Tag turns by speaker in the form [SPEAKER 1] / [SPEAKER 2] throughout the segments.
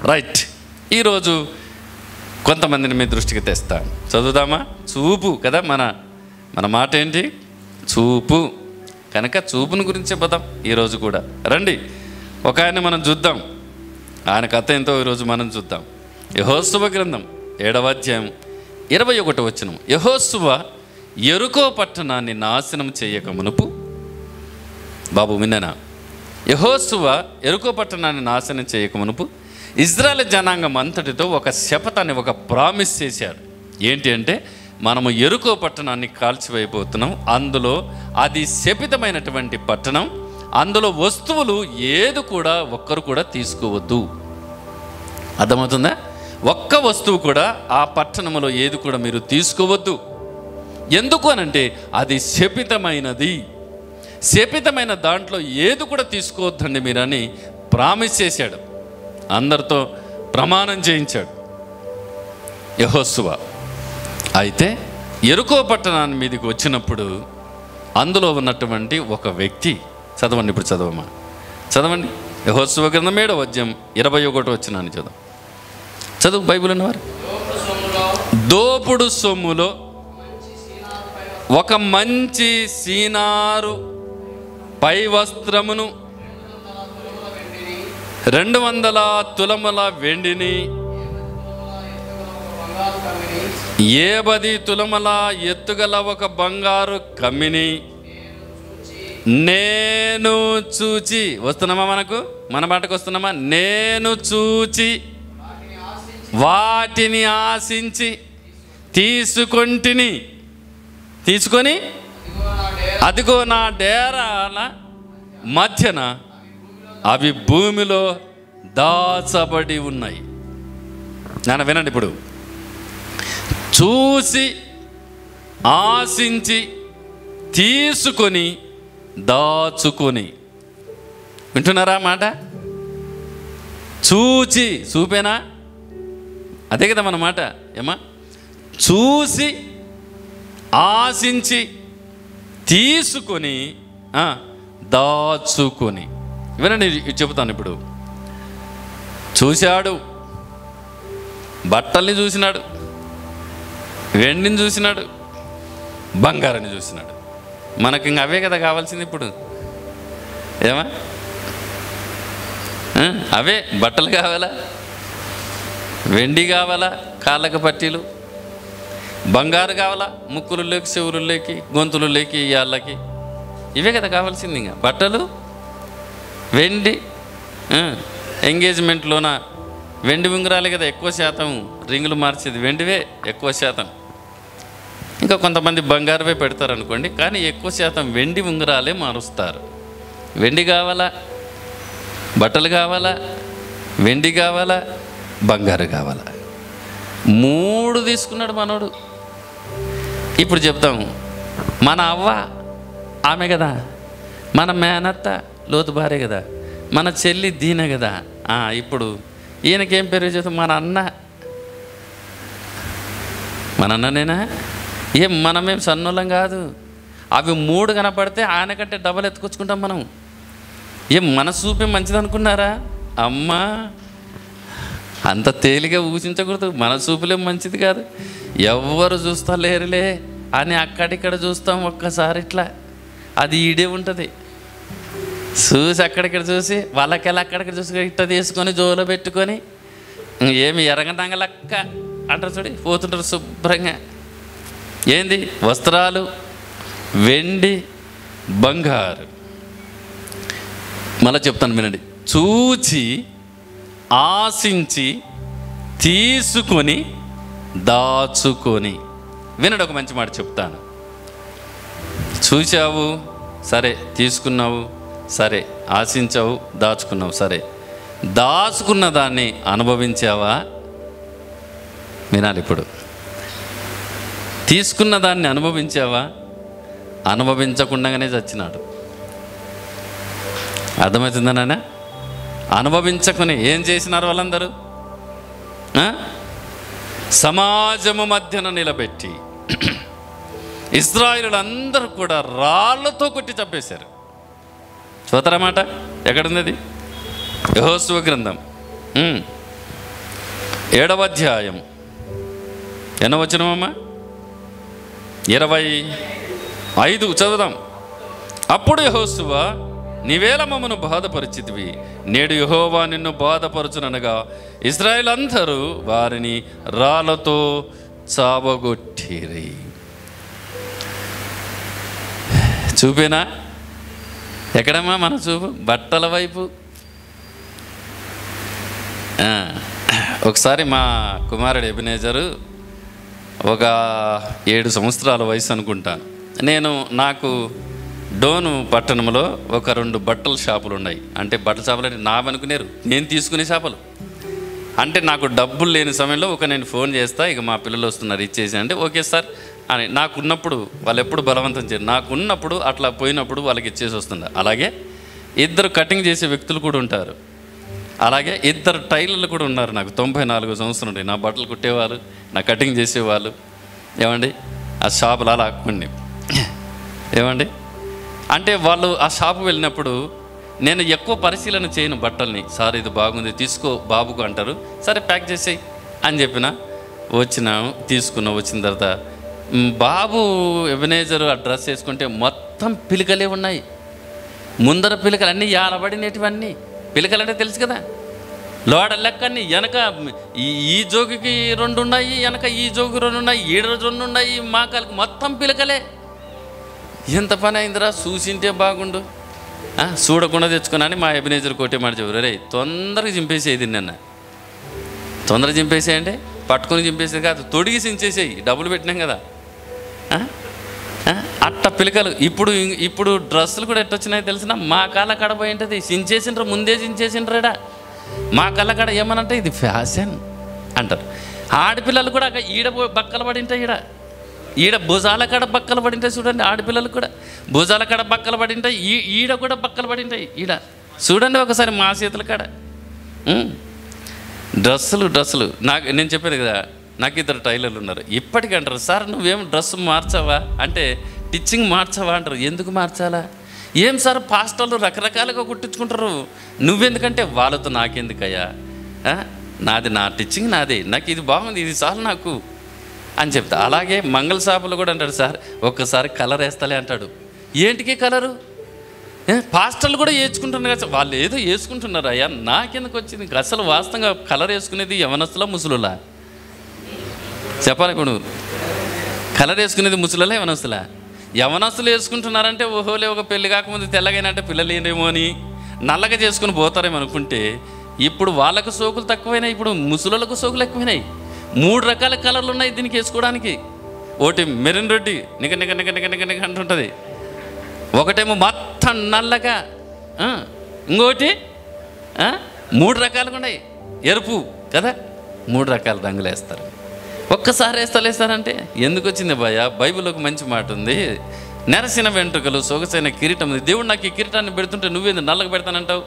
[SPEAKER 1] Right, ఈరోజు కొంతమందిని మీ దృష్టికి తెస్తాను. చదువుదామా? చూపు కదా మన మాట ఏంటి? చూపు. కనుక చూపుని గురించి పోదాం ఈరోజు కూడా. రండి, ఒక ఆయన మనం చూద్దాం. ఆయన కథ ఎంతో ఈరోజు మనం చూద్దాం. యెహోషువ గ్రంథం 7వ అధ్యాయం 21వ వచనం. యెహోషువ యెరికో పట్టణాన్ని నాశనం చేయక మునుపు, బాబు విన్ననా? యెహోషువ యెరికో పట్టణాన్ని నాశనం చేయక మునుపు ఇజ్రాయేల్ జనాంగం అంతటితో ఒక శపథాన్ని, ఒక ప్రామిస్ చేశాడు. ఏంటి అంటే, మనము యెరికో పట్టణాన్ని కాల్చివేయబోతున్నాం. అందులో అది శపితమైనటువంటి పట్టణం. అందులో వస్తువులు ఏది కూడా ఒక్కరు కూడా తీసుకోవద్దు. అర్థమవుతుందా? ఒక్క వస్తువు కూడా ఆ పట్టణంలో ఏది కూడా మీరు తీసుకోవద్దు. ఎందుకు అనంటే అది శపితమైనది. శపితమైన దాంట్లో ఏది కూడా తీసుకోవద్దండి మీరని ప్రామిస్ చేశాడు. అందరితో ప్రమాణం చేయించాడు యెహోషువ. అయితే యెరికో పట్టణాన్ని మీదకి వచ్చినప్పుడు అందులో ఉన్నటువంటి ఒక వ్యక్తి, చదవండి, ఇప్పుడు చదవమా, చదవండి. యెహోషువ గ్రంథం 7వ అధ్యాయం 21వ వచనాన్ని చదువు. చదువు బైబిల్ ఉన్నవారు. దోపుడు సొమ్ములో ఒక మంచి సీనారు పై వస్త్రమును, 200 తులముల వెండిని, 50 తులముల ఎత్తుగల ఒక బంగారు కమ్మిని నేను చూచి, వస్తున్నామా? మన బాటకు వస్తున్నామా? నేను చూచి వాటిని ఆశించి తీసుకొని అదిగో నా డేరాల మధ్యన అవి భూమిలో దాచబడి ఉన్నాయి. నాన్న వినండి, ఇప్పుడు చూసి ఆశించి తీసుకొని దాచుకొని, వింటున్నారా మాట? చూపేనా? అదే కదా మన మాట. ఏమా? చూసి ఆశించి తీసుకొని దాచుకొని. వినండి, చెబుతాను ఇప్పుడు. చూశాడు, బట్టల్ని చూసినాడు, వెండిని చూసినాడు, బంగారాన్ని చూసినాడు. మనకి ఇంక అవే కదా కావాల్సింది ఇప్పుడు. ఏమా? అవే బట్టలు కావాలా, వెండి కావాలా, కాళ్ళకు పట్టీలు, బంగారు కావాలా, ముక్కులులోకి, చెవులులోకి, గొంతులులోకి, ఇయాళ్ళకి, ఇవే కదా కావాల్సింది. ఇంకా బట్టలు, వెండి. ఎంగేజ్మెంట్లోన వెండి ఉంగరాలే కదా ఎక్కువ శాతం, రింగులు మార్చేది వెండివే ఎక్కువ శాతం. ఇంకా కొంతమంది బంగారువే పెడతారు అనుకోండి, కానీ ఎక్కువ శాతం వెండి ఉంగరాలే మారుస్తారు. వెండి కావాలా, బట్టలు కావాలా, వెండి కావాలా, బంగారు కావాలా, 3 తీసుకున్నాడు మనోడు. ఇప్పుడు చెప్తాం, మన అవ్వ ఆమె కదా, మన మేనత్త లోతు భార్య కదా, మన చెల్లి దీన కదా. ఇప్పుడు ఈయనకేం పేరు చేస్తాం? మన అన్ననేనా? మనమేం సన్నోళ్ళం కాదు. అవి 3 కనపడితే ఆయన కంటే డబల్ ఎత్తుకొచ్చుకుంటాం మనం. మన చూపే మంచిది అనుకున్నారా? అమ్మా, అంత తేలిగా ఊహించకూడదు. మన చూపులే మంచిది కాదు. ఎవ్వరు చూస్తా లేరులే అని అక్కడిక్కడ చూస్తాం. ఒక్కసారి ఇట్లా అది ఈడే ఉంటుంది. చూసి అక్కడిక్కడ చూసి వాళ్ళకెళ్ళి అక్కడిక్కడ చూసి ఇట్ట తీసుకొని జోలో పెట్టుకొని ఏమి ఎరగనంగలక్క అంటారు చూడి, పోతుంటారు శుభ్రంగా. ఏంది? వస్త్రాలు, వెండి, బంగారు. మళ్ళీ చెప్తాను వినండి. చూచి ఆశించి తీసుకొని దాచుకొని. వినండి, ఒక మంచి మాట చెప్తాను. చూచావు సరే, తీసుకున్నావు సరే, ఆశించావు, దాచుకున్నావు సరే, దాచుకున్న దాన్ని అనుభవించావా? వినాలి ఇప్పుడు. తీసుకున్న దాన్ని అనుభవించావా? అనుభవించకుండానే చచ్చినాడు. అర్థమవుతుందా నాన్న? అనుభవించకుని ఏం చేసినారు వాళ్ళందరూ? సమాజము మధ్యన నిలబెట్టి ఇశ్రాయేలులందరూ కూడా రాళ్లతో కొట్టి చంపేశారు. చూతారన్నమాట. ఎక్కడుంది అది? యెహోషువ గ్రంథం 7వ అధ్యాయం ఎన్నో వచనమమ్మా? 25 చదువుదాం. అప్పుడు యెహోషువ, నీవేళ మమ్మను బాధపరిచితివి, నేడు యెహోవా నిన్ను బాధపరచుననగా ఇశ్రాయేలు అందరూ వారిని రాళ్ళతో చావగొట్టిరి. చూపేనా? ఎక్కడమ్మా మన చూపు? బట్టల వైపు. ఒకసారి మా కుమారుడు ఎబినేజరు ఒక 7 సంవత్సరాల వయసు అనుకుంటాను. నాకు డోను పట్టణంలో ఒక 2 బట్టల షాపులు ఉన్నాయి. అంటే బట్టల షాపులు అంటే నావనుకునేరు, నేను తీసుకునే షాపులు. అంటే నాకు డబ్బులు లేని సమయంలో నేను ఫోన్ చేస్తా, ఇక మా పిల్లలు వస్తున్నారు ఇచ్చేసి అంటే ఓకే సార్ అని. నాకున్నప్పుడు వాళ్ళు ఎప్పుడు బలవంతం చేయరు, నాకున్నప్పుడు అట్లా పోయినప్పుడు వాళ్ళకి ఇచ్చేసి వస్తుంది. అలాగే 2 కటింగ్ చేసే వ్యక్తులు కూడా ఉంటారు. అలాగే 2 టైలర్లు కూడా ఉన్నారు. నాకు 94 సంవత్సరం ఉంటాయి. నా బట్టలు కుట్టేవాళ్ళు, నా కటింగ్ చేసేవాళ్ళు. ఏమండి ఆ షాపులు అలా కొన్ని ఏమండి అంటే వాళ్ళు ఆ షాపు వెళ్ళినప్పుడు నేను ఎక్కువ పరిశీలన చేయను బట్టల్ని. సార్ ఇది బాగుంది తీసుకో బాబుకు అంటారు, సరే ప్యాక్ చేసేయి అని చెప్పిన వచ్చినాము, తీసుకున్నాం. వచ్చిన తర్వాత బాబు ఎబినేజరు ఆ డ్రెస్ వేసుకుంటే మొత్తం పిలకలే ఉన్నాయి. ముందర పిలకలు అన్నీ యాలబడినటివన్నీ పిలకలంటే తెలుసు కదా, లోడ లెక్కన్ని. వెనక ఈ జోగికి 2 ఉన్నాయి, వెనక ఈ జోగి 2 ఉన్నాయి, 2 ఉన్నాయి, మాకాలకి మొత్తం పిలకలే. ఎంత పని అయిందిరా, చూసింటే బాగుండు, చూడకుండా తెచ్చుకున్నాను. మా ఎబినేజర్ కోటే మాట చెప్పారు, రే తొందరగా చింపేసేది, తొందరగా చింపేసేయండి. పట్టుకొని చింపేసేది కాదు, తొడిగి చించేసేయి, డబ్బులు పెట్టినాం కదా. అట్ట పిలకలు. ఇప్పుడు డ్రెస్సులు కూడా ఎట్టొచ్చినాయి తెలిసిన, మా కాళ్ళ కడ పోయి ఉంటుంది, చించేసిండ్రు, ముందే చించేసిండ్రాడా. మా కళ్ళ కడ ఏమనంటే ఇది ఫ్యాషన్ అంటారు. ఆడపిల్లలు కూడా ఈడ బక్కలు పడి ఉంటాయి, ఈడ భుజాల కాడ బక్కలు పడి ఉంటాయి. చూడండి, ఆడపిల్లలు కూడా భుజాల కాడ బక్కలు పడి ఉంటాయి, ఈడ కూడా బక్కలు పడి ఉంటాయి. ఈడ చూడండి ఒకసారి మా చేతుల కాడ డ్రెస్సులు. నేను చెప్పాను కదా, నాకు 2 టైలర్లు ఉన్నారు. ఇప్పటికీ అంటారు, సార్ నువ్వేం డ్రెస్ మార్చావా అంటే, టిచ్చింగ్ మార్చావా అంటారు. ఎందుకు మార్చాలా? ఏం సార్ పాస్టర్లు రకరకాలుగా కుట్టించుకుంటారు, నువ్వెందుకంటే వాళ్ళతో నాకెందుకయ్యా, నాది నా టిచ్చింగ్ నాదే, నాకు ఇది బాగుంది, ఇది చాలు నాకు అని చెప్తా. అలాగే మంగళ షాపులు కూడా అంటాడు, సార్ ఒక్కసారి కలర్ వేస్తాలే అంటాడు. ఏంటికి కలరు? పాస్టర్లు కూడా వేసుకుంటున్నారు కదా, వాళ్ళు ఏదో వేసుకుంటున్నారు అయ్యా, నాకెందుకు వచ్చింది? అసలు వాస్తవంగా కలర్ వేసుకునేది యవనస్తులా ముసలులా చెప్పాలి. ఇప్పుడు కలర్ వేసుకునేది ముసలులా యవనస్తులా? యవనస్తులు వేసుకుంటున్నారంటే ఓహోలే ఒక పెళ్లి కాకముందు తెల్లగైనంటే పిల్లలు ఏమో అని నల్లగా చేసుకుని పోతారేమో అనుకుంటే, ఇప్పుడు వాళ్ళకు సోకులు తక్కువైనాయి, ఇప్పుడు ముసలులకు సోకులు ఎక్కువైనాయి. 3 రకాల కలర్లు ఉన్నాయి దీనికి వేసుకోవడానికి. ఒకటి మెరిన్ రెడ్డి నిక నిక నిక నిక నిక నిక అంటుంటుంది, ఒకటేమో మొత్తం నల్లగా, ఇంకోటి 3 రకాలుగా ఉన్నాయి, ఎరుపు కదా, 3 రకాల రంగులు వేస్తారు. ఒక్కసారి వేస్తారంటే ఎందుకు వచ్చింది భయ? బైబిల్లో ఒక మంచి మాట ఉంది, నెరసిన వెంట్రుకలు సొగసైన కిరీటం ఉంది. దేవుడు నాకు ఈ కిరీటాన్ని పెడుతుంటే నువ్వేంది నల్లగా పెడతానంటావు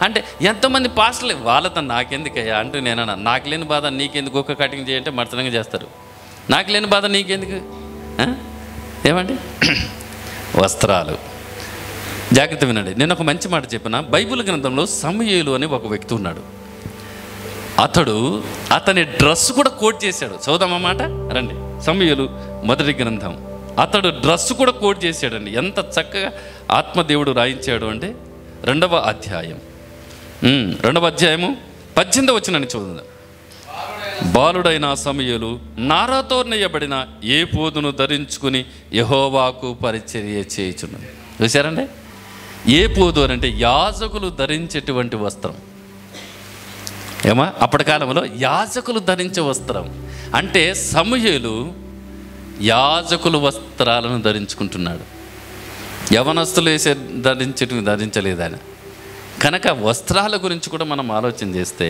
[SPEAKER 1] అంటే, ఎంతోమంది పాస్టర్లు వాళ్ళతో నాకెందుకయ్యా అంటూ నేనన్నా, నాకు లేని బాధ నీకెందుకు, ఒక కటింగ్ చేయంటే మర్చనంగా చేస్తారు. నాకు లేని బాధ నీకెందుకు? ఏమండి వస్త్రాలు జాగ్రత్త వినండి. నేను ఒక మంచి మాట చెప్పిన, బైబిల్ గ్రంథంలో సమూయేలు అని ఒక వ్యక్తి ఉన్నాడు. అతని డ్రెస్ కూడా కోట్ చేశాడు. చదువుదామన్నమాట, రండి. సమూయేలు 1వ గ్రంథం. అతడు డ్రెస్ కూడా కోట్ చేశాడండి. ఎంత చక్కగా ఆత్మదేవుడు రాయించాడు అంటే 2వ అధ్యాయం 18వ వచనాన్ని చదువుదాం. బాలుడైన సమూయేలు నారాతో నెయ్యబడిన ఏ పోదును ధరించుకుని యెహోవాకు పరిచర్య చేయుచున్నాడు. చూశారండి, ఏ పోదు అని అంటే యాజకులు ధరించేటువంటి వస్త్రం. అప్పటి కాలంలో యాజకులు ధరించే వస్త్రం అంటే సమూయేలు యాజకులు వస్త్రాలను ధరించుకుంటున్నాడు. యవనస్తులు ధరించలేదని కనుక వస్త్రాల గురించి కూడా మనం ఆలోచన చేస్తే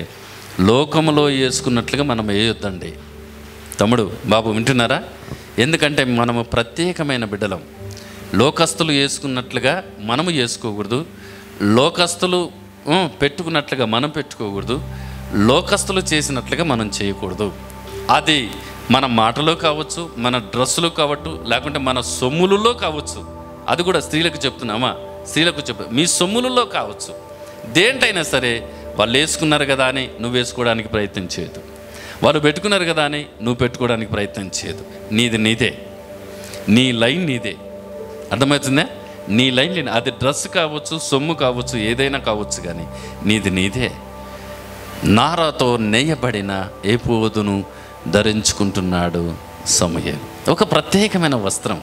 [SPEAKER 1] లోకంలో వేసుకున్నట్లుగా మనం వేయొద్దండి. తమ్ముడు బాబు వింటున్నారా? ఎందుకంటే మనము ప్రత్యేకమైన బిడ్డలం. లోకస్తులు వేసుకున్నట్లుగా మనము వేసుకోకూడదు, లోకస్తులు పెట్టుకున్నట్లుగా మనం పెట్టుకోకూడదు, లోకస్తులు చేసినట్లుగా మనం చేయకూడదు. అది మన మాటలో కావచ్చు, మన డ్రెస్సులో కావచ్చు, లేకుంటే మన సొమ్ములలో కావచ్చు. అది కూడా స్త్రీలకు చెప్తున్నామా, స్త్రీలకు మీ సొమ్ములలో కావచ్చు, దేంటైనా సరే వాళ్ళు వేసుకున్నారు కదా అని నువ్వు వేసుకోవడానికి ప్రయత్నం చేయదు. వాళ్ళు పెట్టుకున్నారు కదా అని నువ్వు పెట్టుకోవడానికి ప్రయత్నం చేయదు. నీది నీదే, నీ లైన్ నీదే. అర్థమవుతుందా? నీ లైన్ లేని, అది డ్రెస్ కావచ్చు, సొమ్ము కావచ్చు, ఏదైనా కావచ్చు, కానీ నీది నీదే. నారాతో నేయబడిన ఏపోదును ధరించుకుంటున్నాడు సమూయేలు. ఒక ప్రత్యేకమైన వస్త్రం.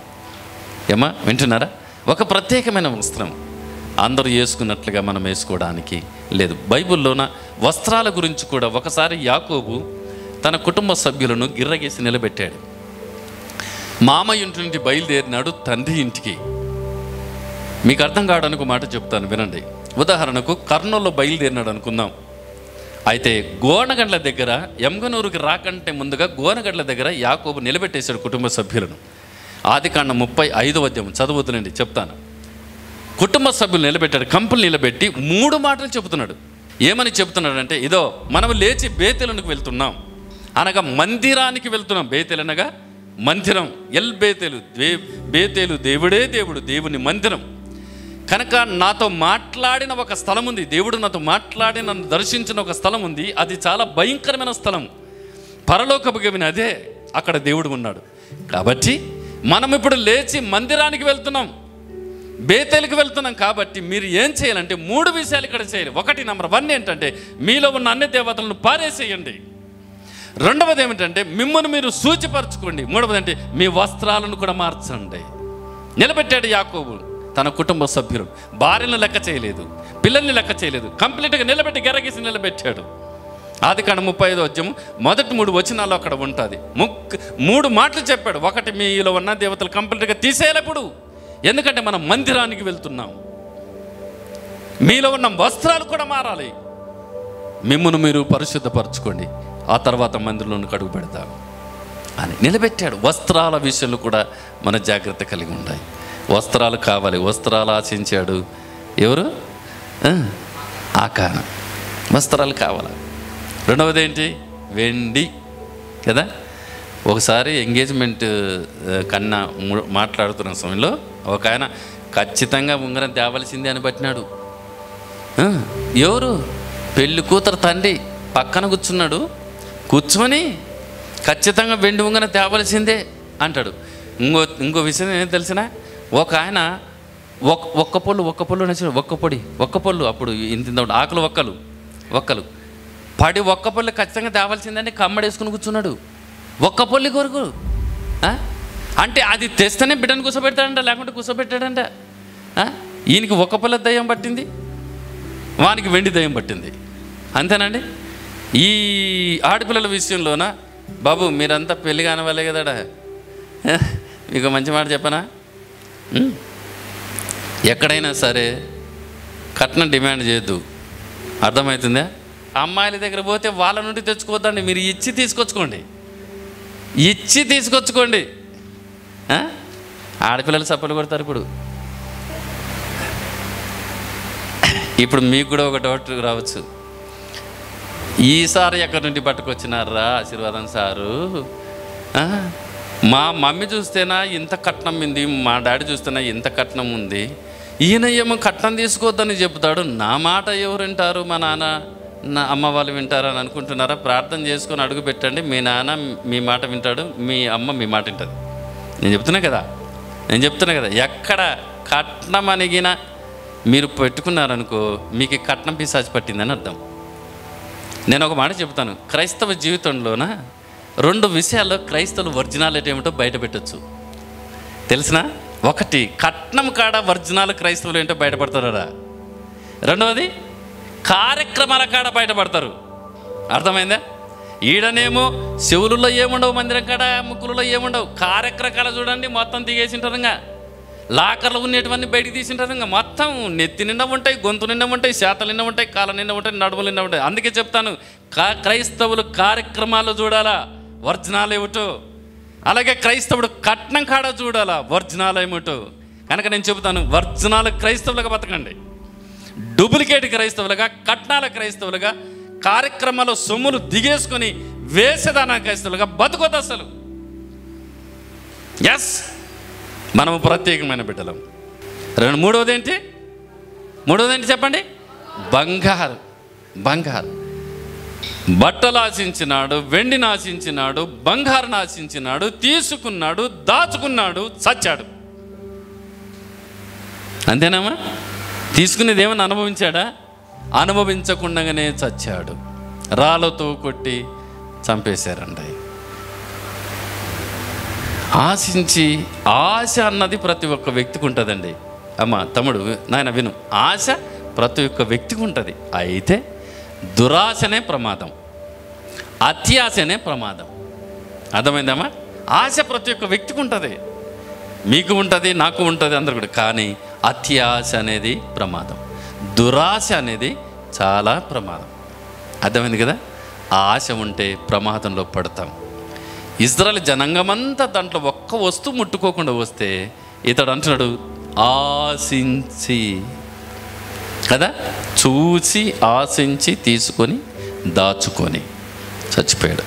[SPEAKER 1] ఏమా వింటున్నారా? ఒక ప్రత్యేకమైన వస్త్రం అందరూ వేసుకున్నట్లుగా మనం వేసుకోవడానికి లేదు. బైబిల్లోన వస్త్రాల గురించి కూడా ఒకసారి యాకోబు తన కుటుంబ సభ్యులను గిర్రగేసి నిలబెట్టాడు. మామయ్య ఇంటి నుండి బయలుదేరినాడు తండ్రి ఇంటికి. మీకు అర్థం కావడానికి మాట చెప్తాను, వినండి. ఉదాహరణకు కర్నూలులో బయలుదేరినాడు అనుకుందాం. అయితే గోనగండ్ల దగ్గర, ఎమ్గనూరుకి రాకంటే ముందుగా గోనగండ్ల దగ్గర యాకోబు నిలబెట్టేశాడు కుటుంబ సభ్యులను. ఆదికాండం 35వ అధ్యాయం చదువుతుందండి, చెప్తాను. కుటుంబ సభ్యులు నిలబెట్టాడు, కంపులు నిలబెట్టి 3 మాటలు చెబుతున్నాడు. ఏమని చెబుతున్నాడంటే, ఇదో మనం లేచి బేతేలునికి వెళ్తున్నాం, అనగా మందిరానికి వెళ్తున్నాం. బేతేలు అనగా మందిరం, బేతేలు దేవుడే దేవుడు, దేవుని మందిరం. కనుక నాతో మాట్లాడిన ఒక స్థలం ఉంది, దేవుడు నాతో మాట్లాడి నన్ను దర్శించిన ఒక స్థలం ఉంది. అది చాలా భయంకరమైన స్థలం, పరలోకపు గవిని అదే, అక్కడ దేవుడు ఉన్నాడు. కాబట్టి మనం ఇప్పుడు లేచి మందిరానికి వెళ్తున్నాం, బేతేలుకి వెళ్తున్నాం. కాబట్టి మీరు ఏం చేయాలంటే 3 విషయాలు ఇక్కడ చేయాలి. ఒకటి, నంబర్ 1 ఏంటంటే మీలో ఉన్న అన్ని దేవతలను పారేసేయండి. రెండవది ఏమిటంటే మిమ్మల్ని మీరు సూచిపరచుకోండి. మూడవది అంటే మీ వస్త్రాలను కూడా మార్చండి. నిలబెట్టాడు యాకోబు తన కుటుంబ సభ్యులు. భార్యను లెక్క చేయలేదు, పిల్లల్ని లెక్క చేయలేదు, కంప్లీట్గా నిలబెట్టి గెరగేసి నిలబెట్టాడు. ఆదికాండం 35వ అధ్యాయం మొదటి 3 వచనాలు అక్కడ ఉంటుంది. 3 మాటలు చెప్పాడు. ఒకటి, మీలో ఉన్న దేవతలు కంప్లీట్గా తీసేయాలప్పుడు, ఎందుకంటే మనం మందిరానికి వెళ్తున్నాం. మీలో ఉన్న వస్త్రాలు కూడా మారాలి. మిమ్మల్ని మీరు పరిశుద్ధపరచుకోండి, ఆ తర్వాత మందిరంలోకి అడుగు పెడతారు అని నిలబెట్టాడు. వస్త్రాల విషయంలో కూడా మన జాగ్రత్త కలిగి ఉండాలి. వస్త్రాలు కావాలి. వస్త్రాలు ఆశించాడు ఎవరు? ఆకాన. వస్త్రాలు కావాలి. రెండవది ఏంటి? వెండి కదా. ఒకసారి ఎంగేజ్మెంట్ కన్నా మాట్లాడుతున్న సమయంలో ఒక ఆయన ఖచ్చితంగా ఉంగరం తేవలసిందే అని పట్టినాడు. ఎవరు? పెళ్ళి కూతురు తండ్రి పక్కన కూర్చున్నాడు. కూర్చొని ఖచ్చితంగా వెండి ఉంగరం తేవలసిందే అంటాడు. ఇంకో విషయం ఏం తెలిసిన, ఒక ఆయన ఒక్క పొల్లు నచ్చిన ఒక్క పొల్లు అప్పుడు ఇంత ఆకులు ఒక్కలు పడి ఒక్క పొల్లు ఖచ్చితంగా తేవాల్సిందని కమ్మడేసుకుని కూర్చున్నాడు. ఒక్క పొల్లి కొరకు అంటే అది తెస్తేనే బిడ్డను కూర్చోబెడతాడంట, లేకుంటే కూర్చోబెట్టాడంట. ఈయనకి ఒక్క పొల్ల దయ్యం పట్టింది, వానికి వెండి దయ్యం పట్టింది. అంతేనండి. ఈ ఆడపిల్లల విషయంలోన బాబు మీరంతా పెళ్ళి కానివ్వలే కదాడా. మీకు మంచి మాట చెప్పనా, ఎక్కడైనా సరే కట్నం డిమాండ్ చేయొద్దు. అర్థమవుతుందా? అమ్మాయిల దగ్గర పోతే వాళ్ళ నుండి తెచ్చుకోవద్దండి, మీరు ఇచ్చి తీసుకొచ్చుకోండి. ఆడపిల్లలు సప్పలు కొడతారు. ఇప్పుడు మీకు కూడా ఒక డౌట్ రావచ్చు, ఈసారి ఎక్కడి నుండి పట్టుకొచ్చినారా ఆశీర్వాదం సారు? మా మమ్మీ చూస్తేనా ఇంత కట్నం ఉంది, మా డాడీ చూస్తేనా ఇంత కట్నం ఉంది, ఈయన ఏమో కట్నం తీసుకోవద్దని చెప్తాడు. నా మాట ఎవరు వింటారు? మా నాన్న నా అమ్మ వాళ్ళు వింటారని అనుకుంటున్నారా? ప్రార్థన చేసుకొని అడుగు పెట్టండి, మీ నాన్న మీ మాట వింటాడు, మీ అమ్మ మీ మాట వింటుంది. నేను చెప్తున్నా కదా, ఎక్కడ కట్నం అనిగిన మీరు పెట్టుకున్నారనుకో, మీకు కట్నం పిశాచి పట్టిందని అర్థం. నేను ఒక మాట చెప్తాను, క్రైస్తవ జీవితంలోన 2 విషయాల్లో క్రైస్తవులు ఒరిజినాలిటీ ఏమిటో బయట పెట్టచ్చు తెలిసినా? ఒకటి, కట్నం కాడ ఒరిజినల్ క్రైస్తవులు ఏంటో బయటపడతారా. రెండవది, కార్యక్రమాల కాడ బయటపడతారు. అర్థమైందా? ఈడనేమో చెవులలో ఏముండవు, మందిరం కాడ ముక్కులలో ఏముండవు, కార్యక్రమాలు చూడండి మొత్తం దిగేసింటారుగా, లాకర్లు ఉన్నటువంటి బయటికి తీసింటారుగా, మొత్తం నెత్తి నిండా ఉంటాయి, గొంతు నిండా ఉంటాయి, చేతలు నిండా ఉంటాయి, కాళ్ళ నిండా ఉంటాయి, నడుములు నిండా ఉంటాయి. అందుకే చెప్తాను, క్రైస్తవులు కార్యక్రమాలు చూడాలా, ఒరిజినల్ ఏమిటో. అలాగే క్రైస్తవుడు కట్నం కాడ చూడాలా, ఒరిజినల్ ఏమిటో. కనుక నేను చెబుతాను, ఒరిజినల్ క్రైస్తవులుగా బతకండి. డూప్లికేట్ క్రైస్తవులుగా, కట్నాల క్రైస్తవులుగా, కార్యక్రమాలు సొమ్ములు దిగేసుకొని వేసేదాన క్రైస్తవులుగా బతుకోదు అసలు. ఎస్, మనము ప్రత్యేకమైన బిడ్డలం. మూడవది ఏంటి? చెప్పండి. బంగారు. బట్టలు ఆశించినాడు, వెండిని ఆశించినాడు, బంగారుని ఆశించినాడు, తీసుకున్నాడు, దాచుకున్నాడు, చచ్చాడు. అంతేనామా? తీసుకునేది ఏమన్నా అనుభవించాడా? అనుభవించకుండానే చచ్చాడు. రాళ్ళతో కొట్టి చంపేశారండి. ఆశించి, ఆశ అన్నది ప్రతి ఒక్క వ్యక్తికి ఉంటుందండి. అమ్మ, తమ్ముడు, నాయన విను, ఆశ ప్రతి ఒక్క వ్యక్తికి ఉంటుంది. అయితే దురాశనే ప్రమాదం, అత్యాశనే ప్రమాదం. అర్థమైందమ్మా? ఆశ ప్రతి ఒక్క వ్యక్తికి ఉంటుంది, మీకు ఉంటుంది, నాకు ఉంటుంది, అందరు కూడా. కానీ అత్యాశ అనేది ప్రమాదం, దురాశ అనేది చాలా ప్రమాదం. అర్థమైంది కదా? ఆ ఆశ ఉంటే ప్రమాదంలో పడతాం. ఇజ్రాయెల్ జనాంగమంతా దాంట్లో ఒక్క వస్తువు ముట్టుకోకుండా వస్తే ఇతడు అంటున్నాడు ఆశించి కదా, చూసి ఆశించి తీసుకొని దాచుకొని చచ్చిపోయాడు.